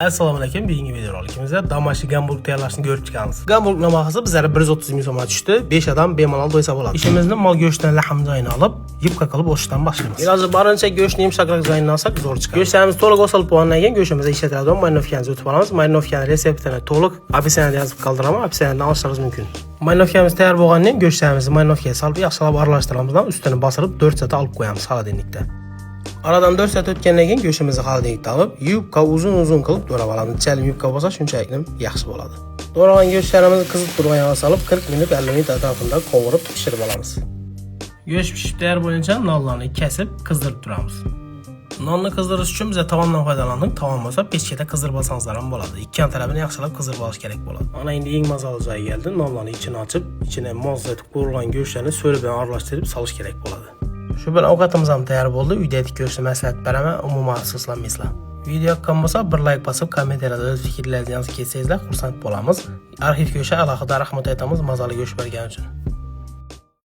Assalomu alaykum. Bugungi video rolikimizda domashi gamburg tayyorlashni ko'rib chiqamiz. Gamburg namaqasi bizlarga 130 ming so'mga tushdi. 5 odam bemalol do'ysa bo'ladi. Ishimizni mol go'shtidan lahm joyini olib, yupqa qilib o'shdan boshlaymiz. Iloji boricha go'shtni yumshoqroq joyini olsak zo'r chiqadi. Go'shtlarimiz to'liq osilib bo'lgandan keyin go'shtimizga ishlatiladigan marinovkani o'tib olamiz. Marinovkani retseptini to'liq opisiyanida yozib qoldiraman. Opisiyandan olishingiz mumkin. Marinovkamiz tayyor bo'lgandan keyin go'shtlarimizni marinovkaga solib yaxshilab aralashtiramiz. Ustini bosirib 4 soat olib qo'yamiz xolodilnikda. Aradan 4 soat o'tgandan keyin go'shtimizni xolodilnikda olib, yupqa uzun qilib to'rab olamiz. Chalib yupqa bo'lsa shunchalik yaxshi bo'ladi. To'ragan go'shtlarimizni qizib turgan yog'ga solib 40 minut 50 minut atrofida qovurib pishirib olamiz. Go'sht pishib tayyor bo'lguncha nonlarni kesib qizdirib turamiz. Nonni qizdirish uchun biz tavandan foydalandik. Tavan bo'lsa pechkada qizdirib olsangizlar ham bo'ladi. Ikki tarafini yaxshilab qizdirib olish kerak bo'ladi. Mana endi eng mazali joyi keldi. Nonlarni ichini ochib, ichine moz etib qo'yilgan go'shtlarni so'li bilan aralashtirib solish kerak bo'ladi. Shu bilan ovqatimiz ham tayyor bo'ldi. Uydagi go'shtni maslahat beraman, umuman asoslanmaysizlar. Video yoqqan bo'lsa bir like bosib, kommentariyada o'z fikrlaringizni yozib ketsangizlar, xursand bo'lamiz. Arxiv go'shti alohida rahmat aytamiz mazali go'sht bergani uchun.